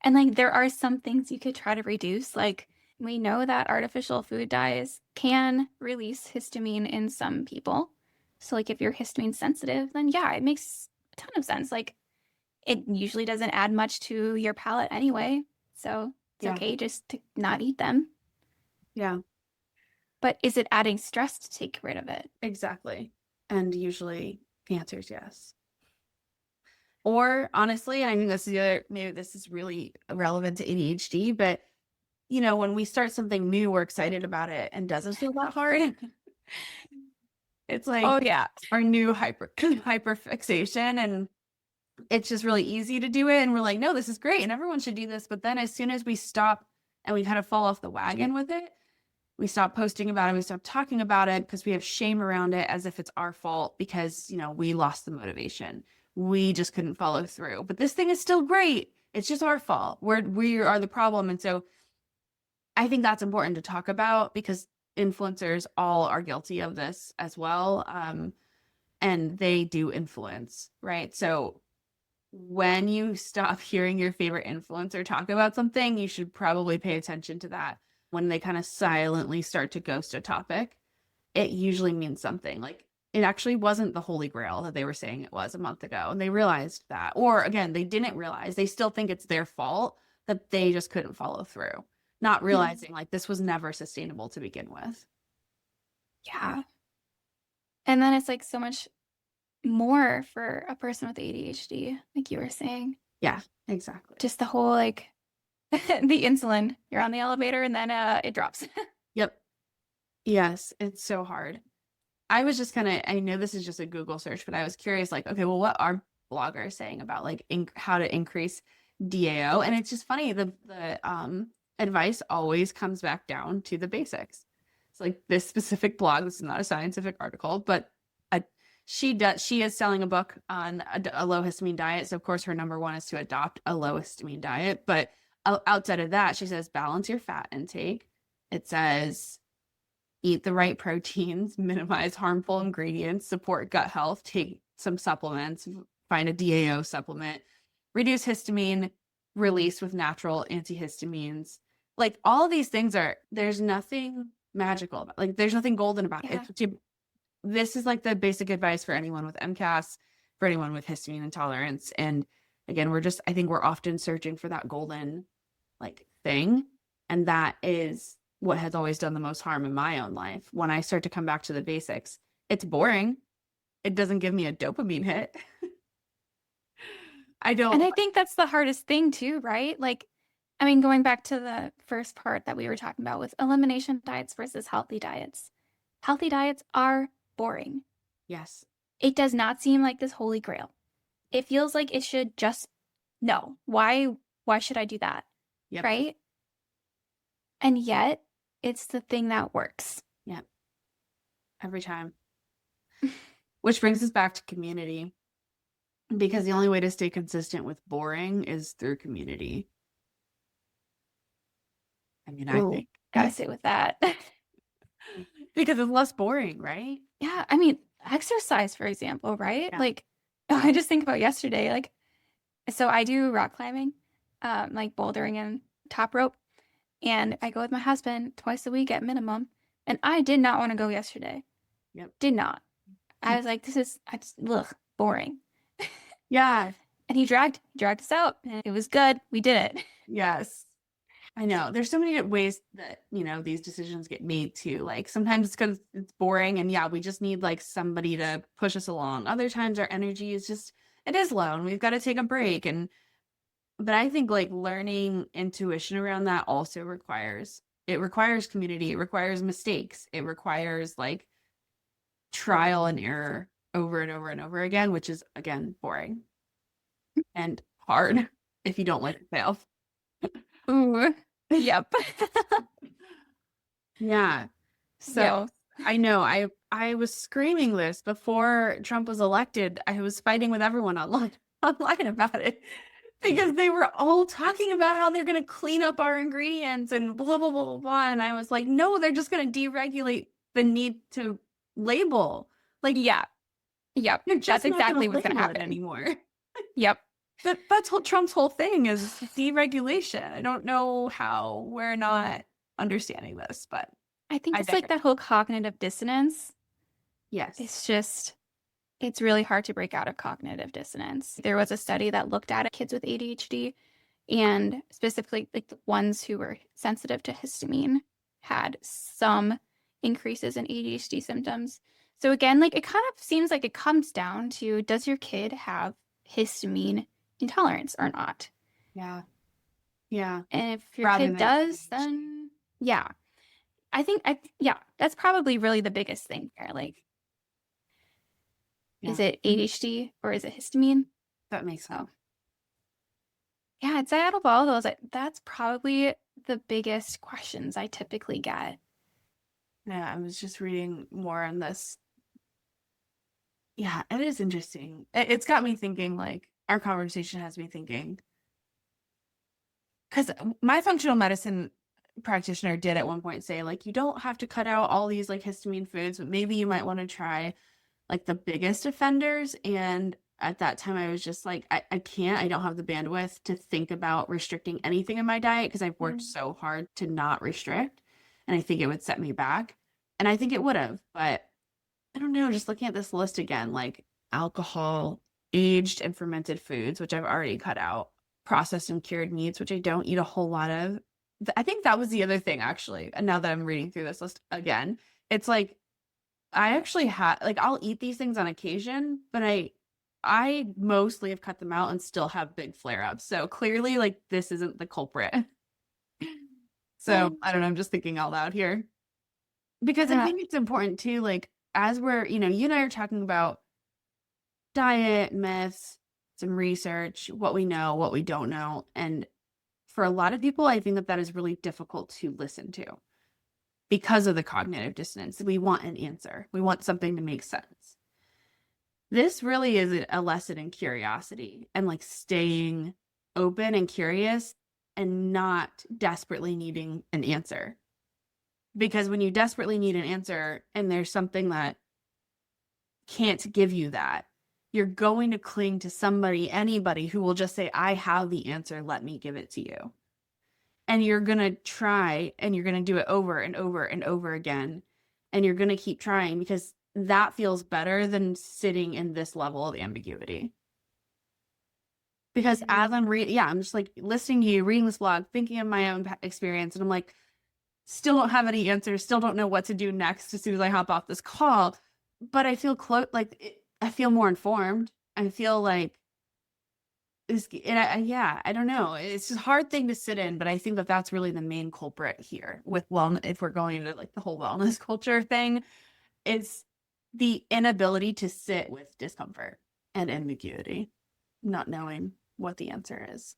And like there are some things you could try to reduce. Like we know that artificial food dyes can release histamine in some people. So like if you're histamine sensitive, then yeah, it makes a ton of sense. Like it usually doesn't add much to your palate anyway. So it's okay just to not eat them. Yeah. But is it adding stress to take rid of it? Exactly. And usually the answer is yes. Or honestly, I think maybe this is really relevant to ADHD, but you know, when we start something new, we're excited about it and doesn't feel that hard. It's like, oh yeah, our new hyper fixation, and it's just really easy to do it. And we're like, no, this is great. And everyone should do this. But then as soon as we stop and we kind of fall off the wagon with it, we stop posting about it. We stop talking about it because we have shame around it as if it's our fault because, you know, we lost the motivation. We just couldn't follow through. But this thing is still great. It's just our fault. We are the problem. And so I think that's important to talk about because influencers all are guilty of this as well. And they do influence, right? So when you stop hearing your favorite influencer talk about something, you should probably pay attention to that. When they kind of silently start to ghost a topic, it usually means something. Like it actually wasn't the Holy Grail that they were saying it was a month ago. And they realized that. Or again, they didn't realize. They still think it's their fault that they just couldn't follow through. Not realizing like this was never sustainable to begin with. Yeah. And then it's like so much more for a person with ADHD, like you were saying. Yeah, exactly. Just the whole like the insulin. You're on the elevator and then it drops. Yep. Yes, it's so hard. I was just I know this is just a Google search, but I was curious, like, okay, well, what are bloggers saying about like how to increase DAO? And it's just funny, the advice always comes back down to the basics. It's like this specific blog, this is not a scientific article, but she is selling a book on a low histamine diet. So of course her number one is to adopt a low histamine diet. But outside of that, she says, balance your fat intake. It says, eat the right proteins, minimize harmful ingredients, support gut health, take some supplements, find a DAO supplement, reduce histamine release with natural antihistamines. Like all of these things there's nothing magical about, like there's nothing golden about it. This is like the basic advice for anyone with MCAS, for anyone with histamine intolerance. And again, I think we're often searching for that golden like thing. And that is what has always done the most harm in my own life. When I start to come back to the basics, it's boring. It doesn't give me a dopamine hit. And I think that's the hardest thing too, right? Like, I mean, going back to the first part that we were talking about with elimination diets versus healthy diets. Healthy diets are boring. Yes. It does not seem like this holy grail. It feels like it should just, no. Why should I do that? Yep. Right? And yet, it's the thing that works. Yep. Every time. Which brings us back to community. Because the only way to stay consistent with boring is through community. I mean, I think. Gotta sit with that. Because it's less boring, right? Yeah. I mean, exercise, for example, right? Yeah. Like, I just think about yesterday. Like, so I do rock climbing, like bouldering and top rope. And I go with my husband twice a week at minimum. And I did not want to go yesterday. Yep. Did not. I was like, boring. Yeah. And he dragged us out. And it was good. We did it. Yes. I know. There's so many ways that, you know, these decisions get made too. Like sometimes it's because it's boring and yeah, we just need like somebody to push us along. Other times our energy is it is low and we've got to take a break. And But I think like learning intuition around that also requires community, it requires mistakes, it requires like trial and error over and over and over again, which is again boring and hard if you don't like to fail. Ooh, yep. Yeah. So Yep. I know I was screaming this before Trump was elected. I was fighting with everyone online about it because they were all talking about how they're going to clean up our ingredients and blah, blah, blah, blah, blah. And I was like, no, they're just going to deregulate the need to label. Like, Yeah. Yep. they're That's just not exactly gonna what's going to label it happen anymore. Yep. That's Trump's whole thing is deregulation. I don't know how we're not understanding this, but I think I it's like digress. that whole cognitive dissonance. Yes. It's really hard to break out of cognitive dissonance. There was a study that looked at kids with ADHD, and specifically like the ones who were sensitive to histamine had some increases in ADHD symptoms. So again, like it kind of seems like it comes down to, does your kid have histamine intolerance or not? Yeah. Yeah. And if your Rather kid than does, ADHD. then yeah. Yeah, that's probably really the biggest thing here. Like, is Yeah. it ADHD or is it histamine? That makes sense. Yeah, I'd say out of all those, that's probably the biggest questions I typically get. Yeah, I was just reading more on this. Yeah, it is interesting. It's got me thinking, like, our conversation has me thinking. Because my functional medicine practitioner did at one point say, like, you don't have to cut out all these, like, histamine foods, but maybe you might want to try, like, the biggest offenders. And at that time, I was just like, I can't, I don't have the bandwidth to think about restricting anything in my diet because I've worked so hard to not restrict. And I think it would set me back. And I think it would have, but I don't know, just looking at this list again, like alcohol, aged and fermented foods, which I've already cut out, processed and cured meats, which I don't eat a whole lot of. I think that was the other thing, actually. And now that I'm reading through this list again, it's like I actually have, like, I'll eat these things on occasion, but I mostly have cut them out and still have big flare-ups. So clearly, like, this isn't the culprit. So I don't know, I'm just thinking out loud here. Because I think it's important too, like, as we're, you and I are talking about diet, myths, some research, what we know, what we don't know. And for a lot of people, I think that is really difficult to listen to because of the cognitive dissonance. We want an answer. We want something to make sense. This really is a lesson in curiosity and like staying open and curious and not desperately needing an answer. Because when you desperately need an answer and there's something that can't give you that, you're going to cling to anybody who will just say, I have the answer, let me give it to you. And you're going to try and you're going to do it over and over and over again. And you're going to keep trying because that feels better than sitting in this level of ambiguity. Because as I'm I'm just like listening to you, reading this blog, thinking of my own experience, and I'm like, still don't have any answers, still don't know what to do next as soon as I hop off this call. But I feel I feel more informed. I feel like this, and I don't know. It's just a hard thing to sit in, but I think that that's really the main culprit here with wellness. If we're going into like the whole wellness culture thing, it's the inability to sit with discomfort and ambiguity, not knowing what the answer is.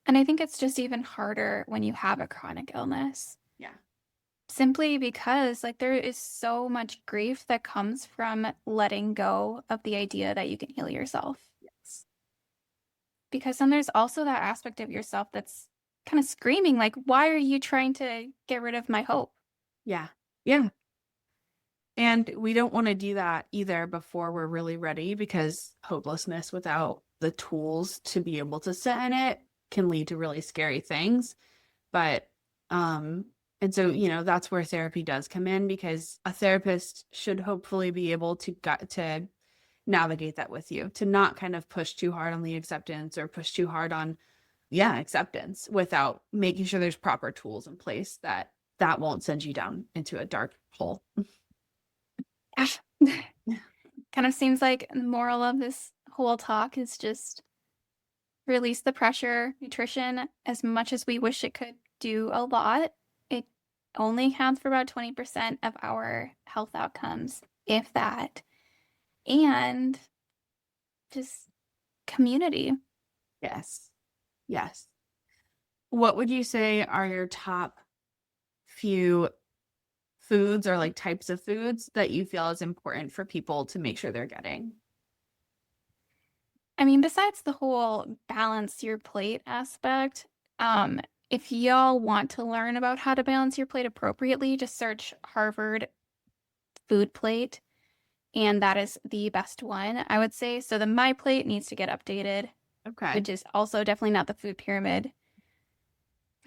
And I think it's just even harder when you have a chronic illness. Yeah. Simply because like there is so much grief that comes from letting go of the idea that you can heal yourself. Yes. Because then there's also that aspect of yourself that's kind of screaming like, why are you trying to get rid of my hope? Yeah. Yeah. And we don't want to do that either before we're really ready, because hopelessness without the tools to be able to sit in it can lead to really scary things. But, and so, that's where therapy does come in, because a therapist should hopefully be able to navigate that with you, to not kind of push too hard on the acceptance or push too hard on, acceptance without making sure there's proper tools in place that won't send you down into a dark hole. Kind of seems like the moral of this whole talk is just release the pressure. Nutrition, as much as we wish it could do a lot, it only accounts for about 20% of our health outcomes, if that. And just community. Yes. Yes. What would you say are your top few foods or like types of foods that you feel is important for people to make sure they're getting? I mean, besides the whole balance your plate aspect, if y'all want to learn about how to balance your plate appropriately, just search Harvard food plate, and that is the best one, I would say. So the My Plate needs to get updated, Okay. which is also definitely not the food pyramid,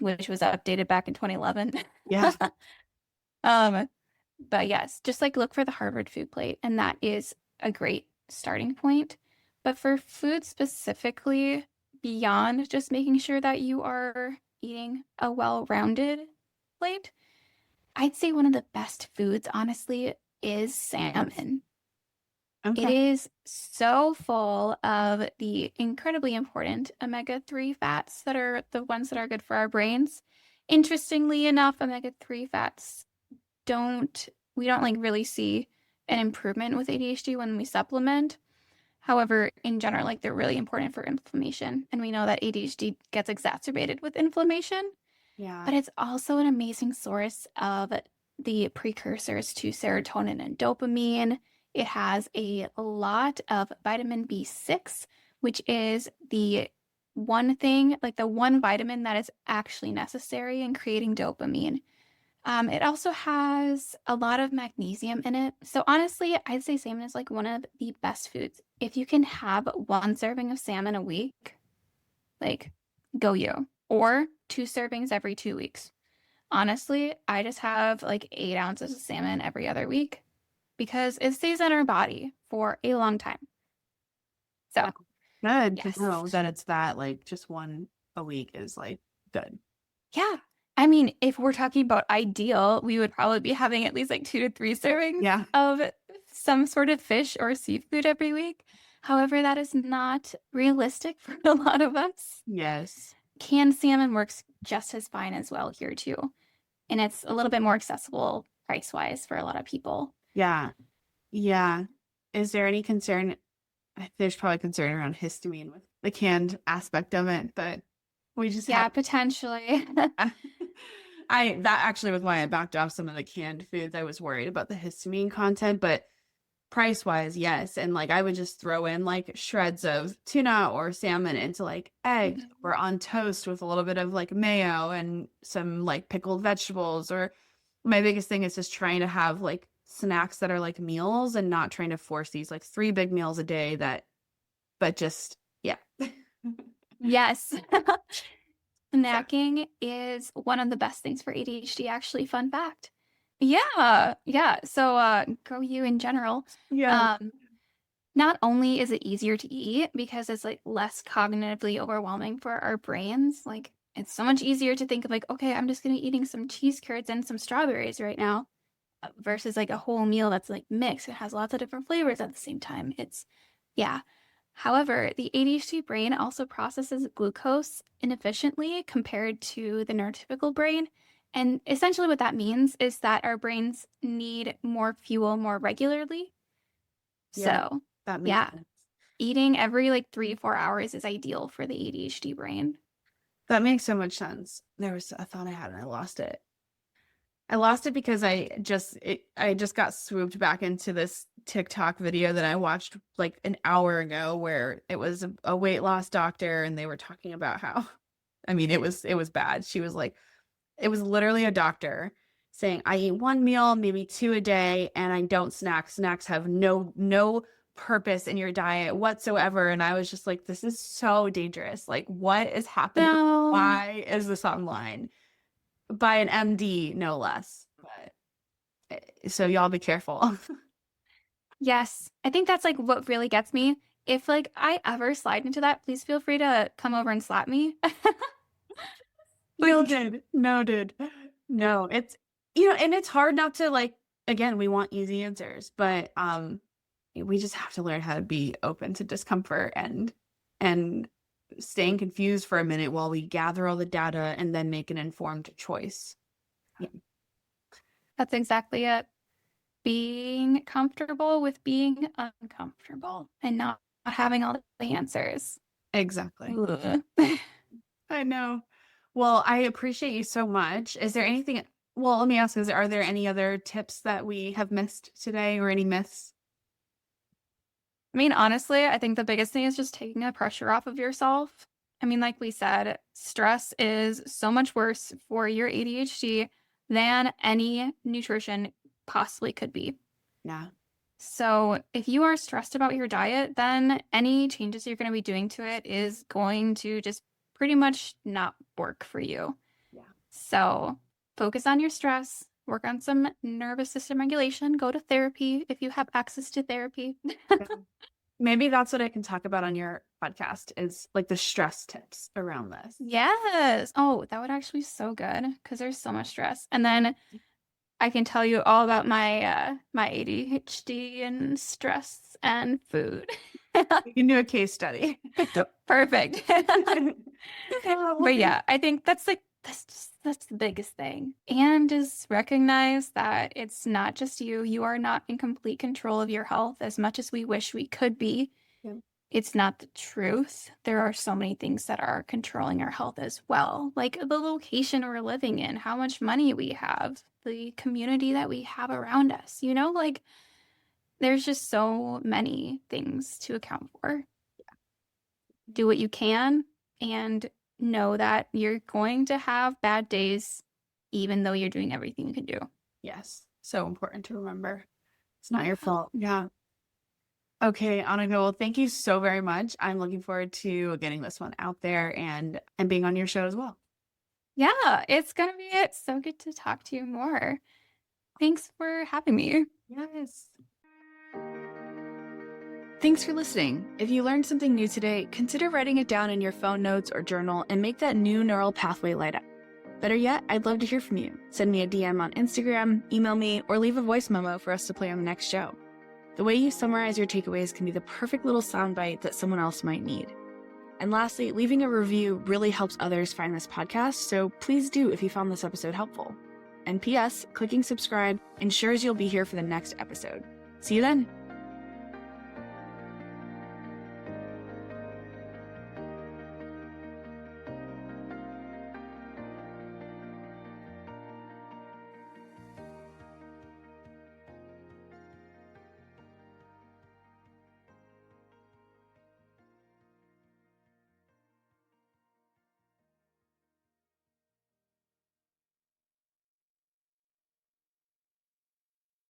which was updated back in 2011. Yeah. But yes, just like look for the Harvard food plate, and that is a great starting point. But for food specifically, beyond just making sure that you are eating a well-rounded plate, I'd say one of the best foods, honestly, is salmon. It Okay. is so full of the incredibly important omega-3 fats that are the ones that are good for our brains. Interestingly enough, omega-3 fats we don't like really see an improvement with ADHD when we supplement. However, in general, like they're really important for inflammation. And we know that ADHD gets exacerbated with inflammation, Yeah. but it's also an amazing source of the precursors to serotonin and dopamine. It has a lot of vitamin B6, which is the one thing, like the one vitamin that is actually necessary in creating dopamine. It also has a lot of magnesium in it. So honestly, I'd say salmon is like one of the best foods. If you can have one serving of salmon a week, like go you. Or 2 servings every 2 weeks. Honestly, I just have like 8 ounces of salmon every other week because it stays in our body for a long time. So, Good to yes. know that it's that, like, just one a week is like good. Yeah. I mean, if we're talking about ideal, we would probably be having at least like 2 to 3 servings Yeah. of some sort of fish or seafood every week. However, that is not realistic for a lot of us. Yes. Canned salmon works just as fine as well here too. And it's a little bit more accessible price-wise for a lot of people. Yeah. Yeah. Is there any concern? There's probably concern around histamine with the canned aspect of it, but we just Yeah, have potentially. that actually was why I backed off some of the canned foods. I was worried about the histamine content, but price wise, yes. And like I would just throw in like shreds of tuna or salmon into like eggs or on toast with a little bit of like mayo and some like pickled vegetables. Or my biggest thing is just trying to have like snacks that are like meals and not trying to force these like 3 big meals a day but just, yeah. Yes. Snacking is one of the best things for ADHD, actually. Fun fact. Yeah. So, go you in general. Yeah. Not only is it easier to eat because it's like less cognitively overwhelming for our brains, like it's so much easier to think of like, okay, I'm just gonna be eating some cheese curds and some strawberries right now, versus like a whole meal that's like mixed. It has lots of different flavors at the same time. Yeah. However, the ADHD brain also processes glucose inefficiently compared to the neurotypical brain. And essentially what that means is that our brains need more fuel more regularly. Yeah, So, that makes yeah, sense. eating every like 3-4 hours is ideal for the ADHD brain. That makes so much sense. There was a thought I had and I lost it. I lost it because I just got swooped back into this TikTok video that I watched like an hour ago where it was a weight loss doctor and they were talking about how, I mean, it was bad. She was like, it was literally a doctor saying, I eat 1 meal, maybe 2 a day, and I don't snack. Snacks have no purpose in your diet whatsoever. And I was just like, this is so dangerous. Like, what is happening? No. Why is this online? By an MD, no less. But so y'all be careful. Yes, I think that's like what really gets me. If like I ever slide into that, please feel free to come over and slap me. Noted. No, it's and it's hard not to like, again, we want easy answers, but we just have to learn how to be open to discomfort and staying confused for a minute while we gather all the data and then make an informed choice. Yeah. That's exactly it. Being comfortable with being uncomfortable and not having all the answers. Exactly. I know. Well, I appreciate you so much. Is there anything, well, let me ask, are there any other tips that we have missed today or any myths? I mean, honestly, I think the biggest thing is just taking the pressure off of yourself. I mean, like we said, stress is so much worse for your ADHD than any nutrition possibly could be. Yeah. So if you are stressed about your diet, then any changes you're going to be doing to it is going to just pretty much not work for you. Yeah. So focus on your stress, work on some nervous system regulation, go to therapy if you have access to therapy. Maybe that's what I can talk about on your podcast is like the stress tips around this. Yes. Oh, that would actually be so good because there's so much stress. And then I can tell you all about my my ADHD and stress and food. You can do a case study. Perfect. But yeah, I think that's the biggest thing. And just recognize that it's not just you. You are not in complete control of your health as much as we wish we could be. Yeah. It's not the truth. There are so many things that are controlling our health as well, like the location we're living in, how much money we have, the community that we have around us. You know, like there's just so many things to account for. Yeah. Do what you can and know that you're going to have bad days, even though you're doing everything you can do. Yes. So important to remember. It's not your fault. Yeah. Okay, Annika, well, thank you so very much. I'm looking forward to getting this one out there and being on your show as well. Yeah, it's going to be it. So good to talk to you more. Thanks for having me. Yes. Thanks for listening. If you learned something new today, consider writing it down in your phone notes or journal and make that new neural pathway light up. Better yet, I'd love to hear from you. Send me a DM on Instagram, email me, or leave a voice memo for us to play on the next show. The way you summarize your takeaways can be the perfect little soundbite that someone else might need. And lastly, leaving a review really helps others find this podcast, so please do if you found this episode helpful. And P.S., clicking subscribe ensures you'll be here for the next episode. See you then!